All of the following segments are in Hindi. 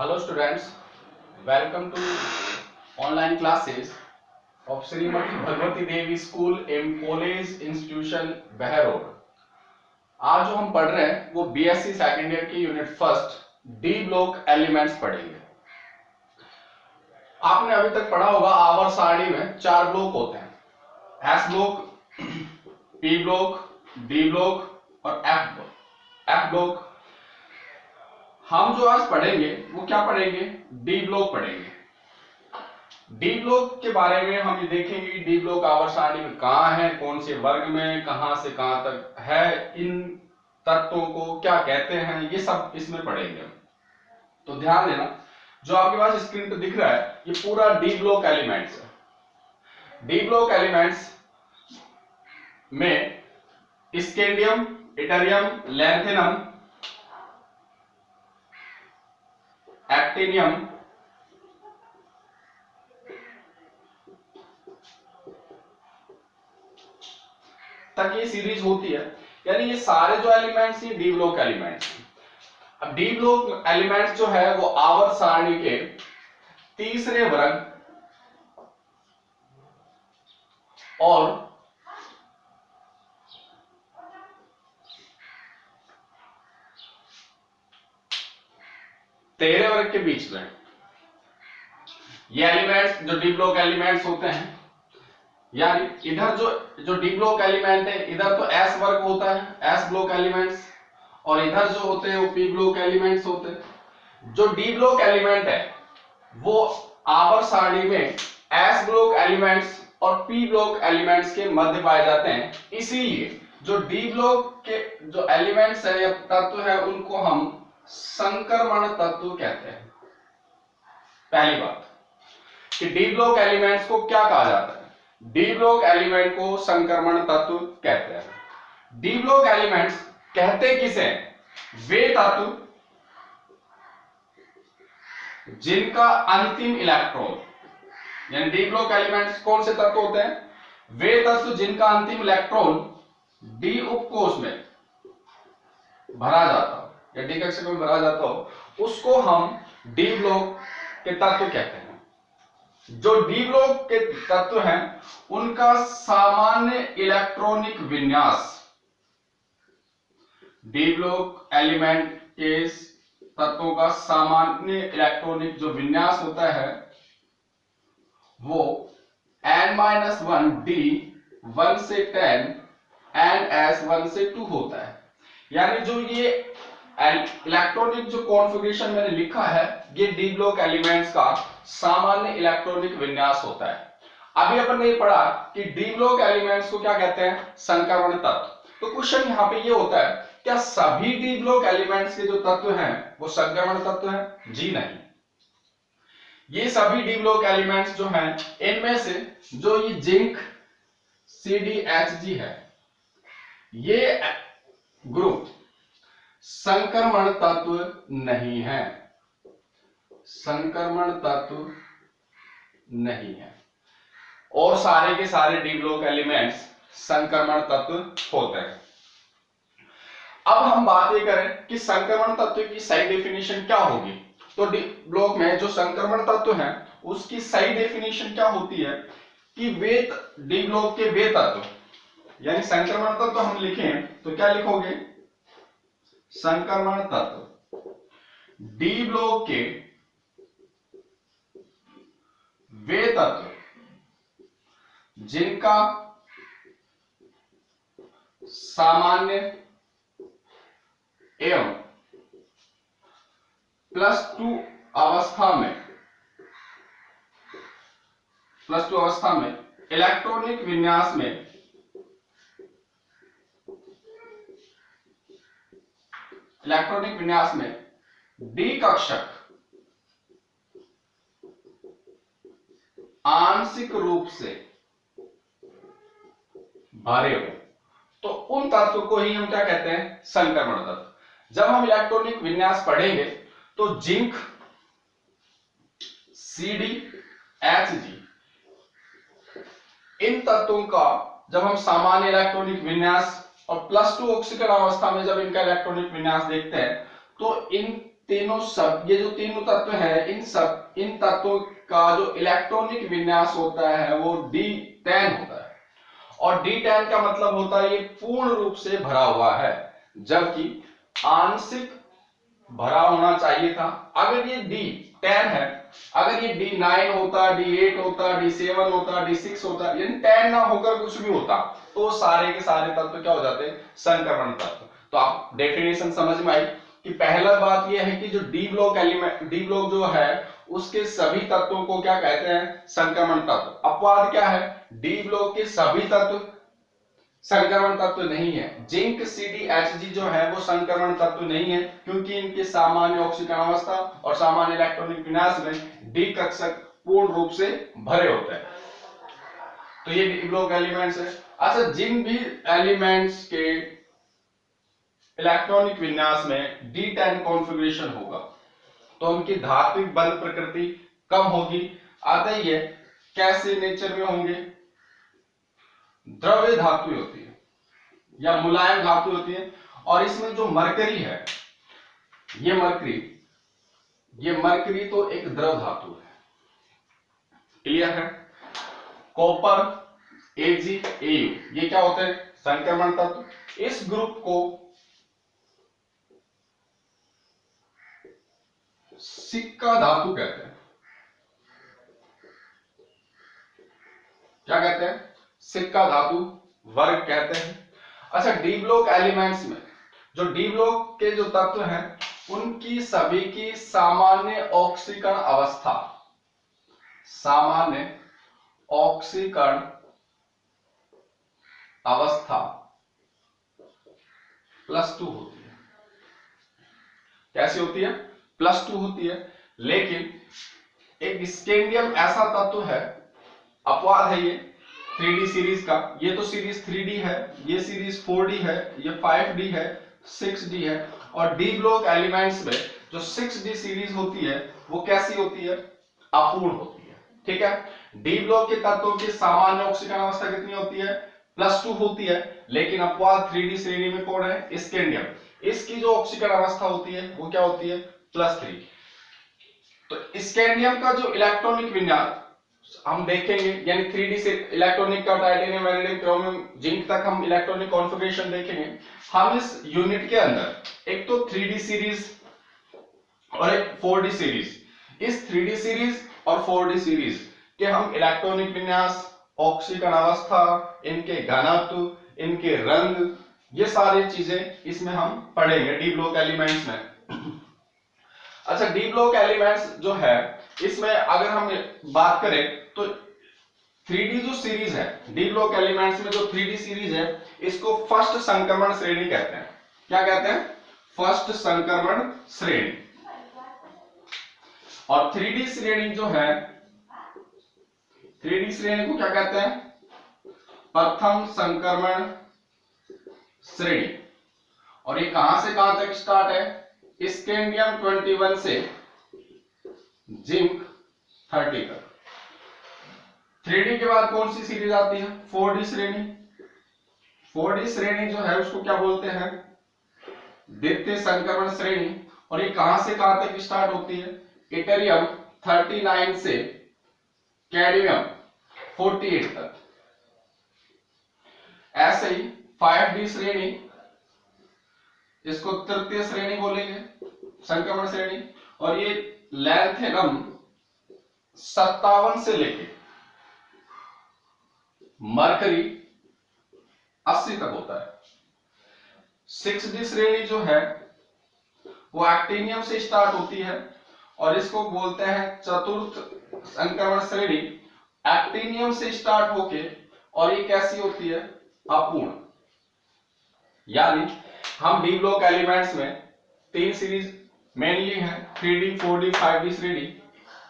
Hello students, welcome to online classes of Srimati Bhagwati Devi School and College Institution Behror। आज जो हम पढ़ रहे हैं वो बीएससी सेकेंड ईयर की unit first D block elements पढ़ेंगे। आपने अभी तक पढ़ा होगा आवर सारणी में 4 ब्लॉक होते हैं, S block, P block, D block और एफ ब्लॉक। हम जो आज पढ़ेंगे वो क्या पढ़ेंगे? डी ब्लॉक पढ़ेंगे। डी ब्लॉक के बारे में हम ये देखेंगे कि डी ब्लॉक आवर्त सारणी में कहाँ है, कौन से वर्ग में, कहां से कहां तक है, इन तत्वों को क्या कहते हैं, ये सब इसमें पढ़ेंगे। तो ध्यान देना, जो आपके पास स्क्रीन पे दिख रहा है ये पूरा डी ब्लॉक एलिमेंट्स है। डी ब्लॉक एलिमेंट्स में स्कैंडियम, इटरियम, लैंथेनम, एक्टिनियम, तक ये सीरीज होती है। यानी ये सारे जो एलिमेंट्स ये डी ब्लॉक एलिमेंट्स हैं। अब डी ब्लॉक एलिमेंट्स जो है वो आवर्त सारणी के तीसरे वर्ग और तेरह वर्ग के बीच में ये एलिमेंट्स जो डी ब्लॉक एलिमेंट्स होते हैं, यानी इधर जो डी ब्लॉक एलिमेंट है इधर तो एस वर्ग होता है, एस ब्लॉक एलिमेंट्स, और इधर जो होते हैं वो पी ब्लॉक एलिमेंट्स होते हैं। जो डी ब्लॉक एलिमेंट है वो आवर्त सारणी में एस ब्लॉक एलिमेंट्स और पी ब्लॉक एलिमेंट्स के मध्य पाए जाते हैं। इसीलिए जो डी ब्लॉक के जो एलिमेंट्स है या तत्व है उनको हम संक्रमण तत्व कहते हैं। पहली बात कि डी ब्लॉक एलिमेंट्स को क्या कहा जाता है? डी ब्लॉक एलिमेंट को संक्रमण तत्व कहते हैं। डी ब्लॉक एलिमेंट्स कहते किसे? वे तत्व जिनका अंतिम इलेक्ट्रॉन, यानी डी ब्लॉक एलिमेंट्स कौन से तत्व होते हैं? वे तत्व जिनका अंतिम इलेक्ट्रॉन डी उपकोष में भरा जाता हो या डी कक्षक में भरा जाता हो, उसको हम डी ब्लॉक के तत्व कहते हैं। जो डी ब्लॉक के तत्व हैं उनका सामान्य इलेक्ट्रॉनिक विन्यास, डी ब्लॉक एलिमेंट के तत्वों का सामान्य इलेक्ट्रॉनिक जो विन्यास होता है वो n-1 d 1 से 10 and s 1 से 2 होता है। यानी जो ये इलेक्ट्रॉनिक जो कॉन्फ़िगरेशन मैंने लिखा है ये डी ब्लॉक एलिमेंट्स का सामान्य इलेक्ट्रॉनिक विन्यास होता है। अभी अपन ने पढ़ा कि डी ब्लॉक एलिमेंट्स को क्या कहते हैं? संक्रमण तत्व। तो क्वेश्चन यहाँ पे ये होता है, क्या सभी डी ब्लॉक एलिमेंट्स के जो तत्व हैं वो संक्रमण तत्व हैं? जी नहीं। ये सभी डी ब्लॉक एलिमेंट्स जो हैं इनमें से जो ये जिंक CdHg है ये ग्रुप संक्रमण तत्व नहीं है, संक्रमण तत्व नहीं है, और सारे के सारे डी ब्लॉक एलिमेंट्स संक्रमण तत्व होते हैं। अब हम बात ये करें कि संक्रमण तत्व की सही डेफिनेशन क्या होगी। तो डी ब्लॉक में जो संक्रमण तत्व है उसकी सही डेफिनेशन क्या होती है कि वे डी ब्लॉक के वे तत्व, यानी संक्रमण तत्व हम लिखें तो क्या लिखोगे? संक्रमण तत्व डी ब्लॉक के वे तत्व जिनका सामान्य एवं +2 अवस्था में इलेक्ट्रॉनिक विन्यास में डी कक्षक आंशिक रूप से भरे हो, तो उन तत्व को ही हम क्या कहते हैं? संक्रमण तत्व। जब हम इलेक्ट्रॉनिक विन्यास पढ़ेंगे तो जिंक CdHg इन तत्वों का जब हम सामान्य इलेक्ट्रॉनिक विन्यास और +2 ऑक्सीकरण अवस्था में जब इनका इलेक्ट्रॉनिक विन्यास देखते हैं तो इन तीनों सब ये जो तीनों तत्व है इन तत्वों का जो इलेक्ट्रॉनिक विन्यास होता है वो D10 होता है। और D10 का मतलब होता है ये पूर्ण रूप से भरा हुआ है, जबकि आंशिक भरा होना चाहिए था। अगर ये D10 है, अगर ये D9 होता, D8 होता, D7 होता, D6 होता, यानी 10 ना होकर कुछ भी होता तो सारे के सारे तत्व क्या हो जाते, संक्रमण तत्व। तो आप डेफिनेशन समझ में आई कि पहला बात यह है कि जो डी ब्लॉक जो है उसके सभी तत्वों को क्या कहते हैं, संक्रमण तत्व। अपवाद क्या है, डी ब्लॉक के सभी तत्व संक्रमण तत्व नहीं है। जिंक CdHg जो है वो संक्रमण तत्व नहीं है, क्योंकि इनके सामान्य ऑक्सीकरण अवस्था और सामान्य इलेक्ट्रॉनिक विन्यास में डी कक्षक पूर्ण रूप से भरे होते हैं। तो ये डी ब्लॉक एलिमेंट्स है। अच्छा, जिन भी एलिमेंट्स के इलेक्ट्रॉनिक विन्यास में D10 कॉन्फ़िगरेशन होगा तो उनकी धात्विक बल प्रकृति कम होगी। आता ही है कैसे नेचर में होंगे, द्रव्य धातु होती है या मुलायम धातु होती है। और इसमें जो मरकरी है, ये मरकरी तो एक द्रव धातु है, क्लियर है। कॉपर Ag Au ये क्या होते हैं, संक्रमण तत्व। इस ग्रुप को सिक्का धातु कहते हैं। क्या कहते हैं, सिक्का धातु वर्ग कहते हैं। अच्छा, डी ब्लॉक एलिमेंट्स में जो डी ब्लॉक के जो तत्व हैं उनकी सभी की सामान्य ऑक्सीकरण अवस्था +2 होती है। कैसी होती है, +2 होती है। लेकिन एक स्कैंडियम ऐसा तत्व है, अपवाद है ये 3D सीरीज का। ये तो सीरीज 3D है, ये सीरीज 4D है, ये 5D है, 6D है। और डी ब्लॉक एलिमेंट्स में जो 6D सीरीज होती है वो कैसी होती है, अपूर्ण होती है। ठीक है, डी ब्लॉक के तत्वों की सामान्य ऑक्सीकरण अवस्था कितनी होती है, +2 होती है। लेकिन अपवाद 3D श्रेणी में कौन है, स्कैंडियम। इसकी जो ऑक्सीकरण अवस्था होती है वो क्या होती है, +3। तो स्कैंडियम का जो इलेक्ट्रॉनिक विन्यास हम देखेंगे, यानी 3D से इलेक्ट्रॉनिक का टाइटेनियम, वैनेडियम, क्रोमियम, जिंक तक हम इलेक्ट्रॉनिक कॉन्फ़िगरेशन देखेंगे। हम इस यूनिट के अंदर एक तो 3D सीरीज और एक 4D सीरीज, इस 3D सीरीज और 4D सीरीज के हम इलेक्ट्रॉनिक विन्यास, ऑक्सीकरण अवस्था, इनके घनत्व, इनके रंग, ये सारी चीजें इसमें हम पढ़ेंगे डी ब्लॉक एलिमेंट्स में। अच्छा, डी ब्लॉक एलिमेंट्स जो है इसमें अगर हम बात करें तो 3D जो सीरीज है, डी ब्लॉक एलिमेंट्स में जो 3D सीरीज है इसको फर्स्ट संक्रमण श्रेणी कहते हैं। क्या कहते हैं, फर्स्ट संक्रमण श्रेणी। और 3D श्रेणी जो है, 3D श्रेणी को क्या कहते हैं, प्रथम संक्रमण श्रेणी। और ये कहां से कहां तक स्टार्ट है, स्कैंडियम 21 से जिंक 30 तक। 3D के बाद कौन सी सीरीज आती है, 4D श्रेणी। 4D श्रेणी जो है उसको क्या बोलते हैं, द्वितीय संक्रमण श्रेणी। और ये कहां से कहां तक स्टार्ट होती है, इटरियम 39 से कैडमियम 48 तक। ऐसे ही 5D श्रेणी, इसको तृतीय श्रेणी बोलेंगे, संक्रमण श्रेणी। और ये लैंथेनम 57 से लेके मरकरी 80 तक होता है। 6D श्रेणी जो है वो एक्टिनियम से स्टार्ट होती है और इसको बोलते हैं चतुर्थ संक्रमण श्रेणी। एक्टिनियम से स्टार्ट होके, और ये कैसी होती है, अपूर्ण। यानी हम डी ब्लॉक एलिमेंट्स में 3 सीरीज मेनली है, 3D 4D 5D श्रेणी।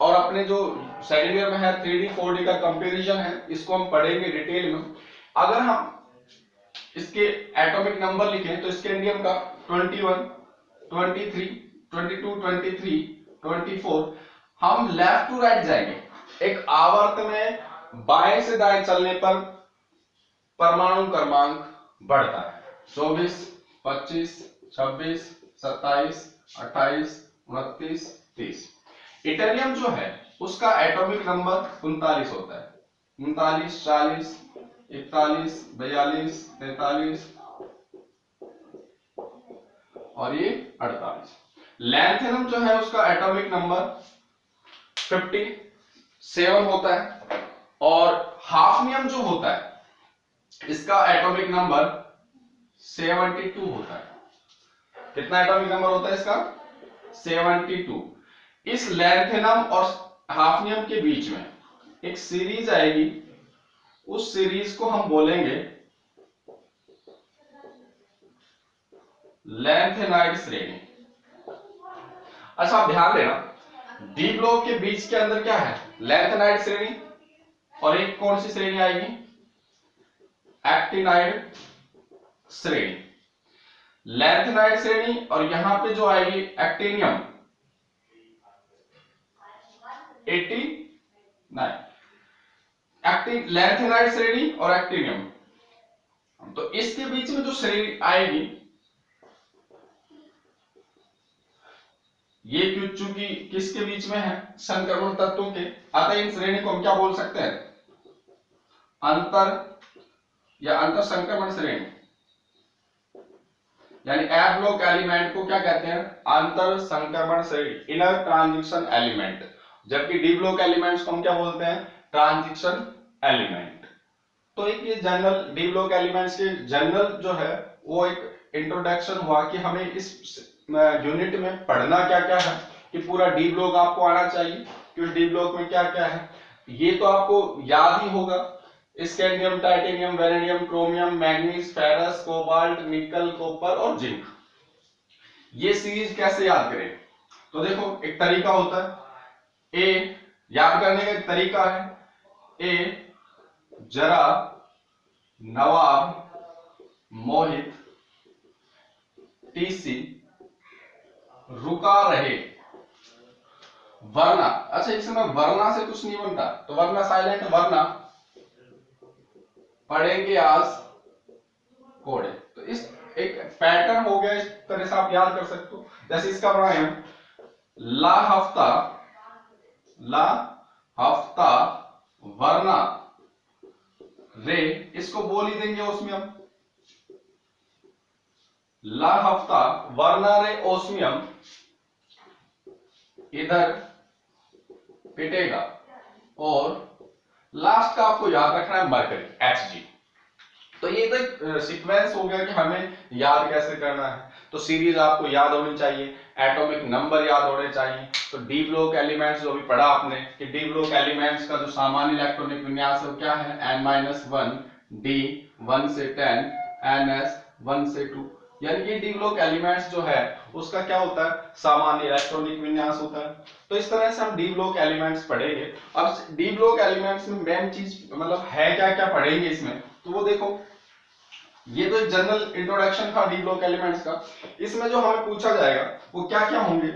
और अपने जो सेकेंड ईयर में है 3D 4D का कंपैरिजन है, इसको हम पढ़ेंगे डिटेल में। अगर हम इसके एटॉमिक नंबर लिखें तो स्कैंडियम का 21, 23, 22, 23, 24। हम लेफ्ट टू राइट जाएंगे, एक आवर्त में बाएं से दाएं चलने पर परमाणु क्रमांक बढ़ता है। 24, 25, 26, 27, 28, 29, 30। इटरियम जो है उसका एटॉमिक नंबर 39 होता है। 39, 40, 41, 42, 43 और ये 48। लैंथेनम जो है उसका एटॉमिक नंबर 57 होता है और हाफनियम जो होता है इसका एटॉमिक नंबर 72 होता है। कितना एटॉमिक नंबर होता है इसका? 72। इस लैंथेनम और हाफनियम के बीच में एक सीरीज आएगी, उस सीरीज को हम बोलेंगे लैंथेनाइड श्रेणी। अच्छा आप ध्यान देना, डी ब्लॉक के बीच के अंदर क्या है? लैंथेनाइड श्रेणी, और एक कौन सी श्रेणी आएगी? एक्टिनाइड श्रेणी। लैंथेनाइड श्रेणी और यहां पे जो आएगी एक्टिनियम 89। लैंथेनाइड श्रेणी और एक्टिनियम, तो इसके बीच में जो श्रेणी आएगी ये चूंकि किसके बीच में है? संक्रमण तत्वों के, अतः इन श्रेणी को हम क्या बोल सकते हैं? अंतर या अंतर संक्रमण श्रेणी। यानी ए ब्लॉक एलिमेंट को क्या कहते हैं? अंतर संक्रमण श्रेणी, इनर ट्रांजिशन एलिमेंट। जबकि डी ब्लॉक एलिमेंट्स को हम क्या बोलते हैं? Transition element. तो एक ये जनरल डी ब्लॉक एलिमेंट्स के जनरल जो है वो एक इंट्रोडक्शन हुआ कि हमें इस यूनिट में पढ़ना क्या क्या है, कि पूरा डी ब्लॉक आपको आना चाहिए कि उस डी ब्लॉक में क्या क्या है। ये तो आपको याद ही होगा, scandium, titanium, vanadium, chromium, manganese, ferrous, cobalt, निकल, कॉपर और जिंक। ये सीरीज कैसे याद करें? तो देखो एक तरीका होता है, ए याद करने का एक तरीका है, ए जरा, नवाब, मोहित, टीसी, रुका रहे, वरना। अच्छा इस समय वरना से कुछ नहीं बनता, तो वरना साइलेंट, वरना पढ़ेंगे आज कोड़े। तो इस एक पैटर्न हो गया, इस तरह से आप याद कर सकते हो। जैसे इसका बनाए हम ला हफ्ता, ला हफ्ता, वरना रे, इसको बोल ही देंगे ओस्मियम। ला हफ्ता, वरना रे, ओस्मियम इधर पिटेगा, और लास्ट का आपको याद रखना है मरकरी, Hg। तो ये तो सीक्वेंस हो गया कि हमें याद कैसे करना है। तो सीरीज आपको याद होनी चाहिए, एटॉमिक नंबर याद होने चाहिए। तो डी ब्लॉक एलिमेंट्स जो भी पढ़ा आपने कि डी ब्लॉक एलिमेंट्स का जो सामान्य इलेक्ट्रॉनिक विन्यास है वो क्या है? n-1 d 1 से 10 ns 1 से 2। यानी कि डी ब्लॉक एलिमेंट्स जो है उसका क्या होता है? सामान्य इलेक्ट्रॉनिक विन्यास होता है। तो इस तरह से हम डी ब्लॉक एलिमेंट्स पढ़ेंगे। अब डी ब्लॉक एलिमेंट्स में मेन चीज मतलब है क्या क्या पढ़ेंगे इसमें, तो वो देखो, ये तो एक जनरल इंट्रोडक्शन था डी ब्लॉक एलिमेंट्स का। इसमें जो हमें पूछा जाएगा वो क्या क्या होंगे?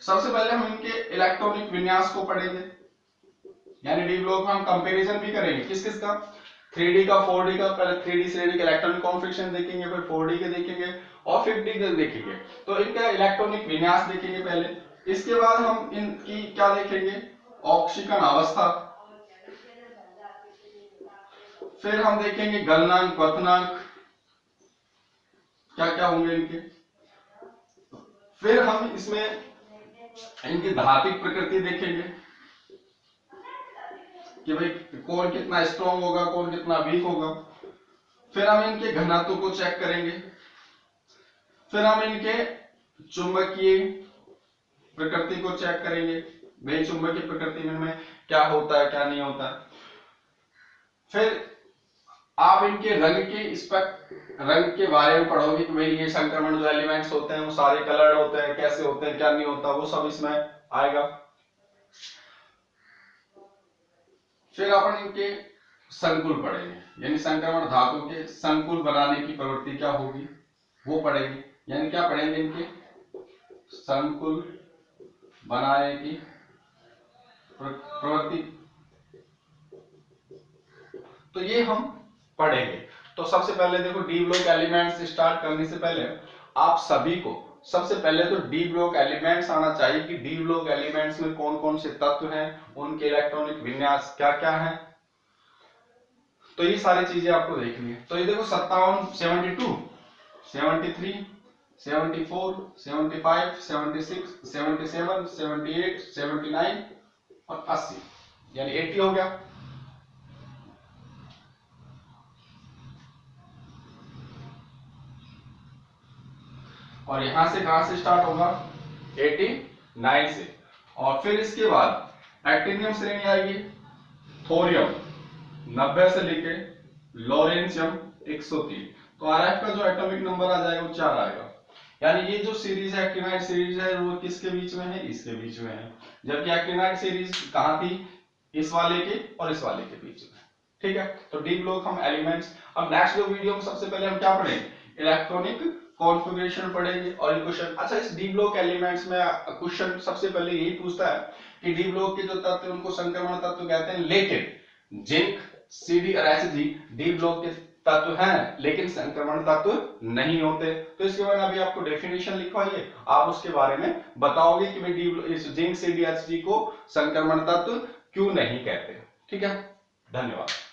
सबसे पहले हम इनके इलेक्ट्रॉनिक विन्यास को पढ़ेंगे, यानी डी ब्लॉक में हम कंपैरिजन भी करेंगे किस किस का? 3D का, 4D का। पहले 3D श्रेणी के इलेक्ट्रॉनिक कॉन्फिगरेशन देखेंगे, फिर 4D के देखेंगे और 5D के देखेंगे। तो इनका इलेक्ट्रॉनिक विन्यास देखेंगे पहले। इसके बाद हम इनकी क्या देखेंगे? ऑक्सीकरण अवस्था। फिर हम देखेंगे गलनांक, क्वथनांक क्या क्या होंगे इनके। फिर हम इसमें इनकी धात्विक प्रकृति देखेंगे कि भाई कौन कितना स्ट्रॉन्ग होगा, कौन कितना वीक होगा। फिर हम इनके घनत्व को चेक करेंगे। फिर हम इनके चुंबकीय प्रकृति को चेक करेंगे, भाई चुंबकीय प्रकृति में क्या होता है क्या नहीं होता। फिर आप इनके रंग के बारे में पढ़ोगे कि भाई ये संक्रमण जो एलिमेंट्स होते हैं वो सारे कलर्ड होते हैं, कैसे होते हैं, क्या नहीं होता, वो सब इसमें आएगा। फिर अपन इनके संकुल पढ़ेंगे, यानी संक्रमण धातु के संकुल बनाने की प्रवृत्ति क्या होगी वो पढ़ेंगे। यानी क्या पढ़ेंगे? इनके संकुल बनाने की प्रवृत्ति। तो ये हम पढ़ेंगे। तो सबसे पहले देखो डी ब्लॉक एलिमेंट्स स्टार्ट करने से पहले आप सभी को सबसे पहले तो डी ब्लॉक एलिमेंट्स आना चाहिए कि डी ब्लॉक एलिमेंट्स में कौन कौन से तत्व हैं, उनके इलेक्ट्रॉनिक विन्यास क्या क्या है। तो ये सारी चीजें आपको देखनी है। तो ये देखो 57, 72, 73, 74, 75, 76, 77, 78, 79 और 80, यानी 80 हो गया। और यहां से कहां से स्टार्ट होगा, 89 से। और फिर इसके बाद एक्टिनियम श्रेणी आएगी, थोरियम 90 से लेके लॉरेंशियम 103। तो आरएफ का जो एटॉमिक नंबर आ जाएगा वो 4 आएगा। यानी ये जो सीरीज है एक्टिनाइड सीरीज है वो किसके बीच में है, इसके बीच में है। जबकि एक्टिनाइड सीरीज कहां थी, इस वाले के और इस वाले के बीच में। ठीक है, तो डी ब्लॉक हम एलिमेंट्स। अब नेक्स्ट जो वीडियो में सबसे पहले हम क्या पढ़ेंगे, इलेक्ट्रॉनिक कॉन्फ़िगरेशन पढ़ेंगे और क्वेश्चन। अच्छा, इस डी ब्लॉक एलिमेंट्स में क्वेश्चन सबसे पहले यही पूछता है कि डी ब्लॉक के जो तत्व हैं उनको संक्रमण तत्व कहते हैं, लेकिन जिंक, सीडी और एचजी डी ब्लॉक के तत्व हैं लेकिन संक्रमण तत्व नहीं होते। तो इसके बाद अभी आपको डेफिनेशन लिखवाइए, आप उसके बारे में बताओगे कि भाई इस जिंक, सीडी, एचजी को संक्रमण तत्व क्यों नहीं कहते। ठीक है, धन्यवाद।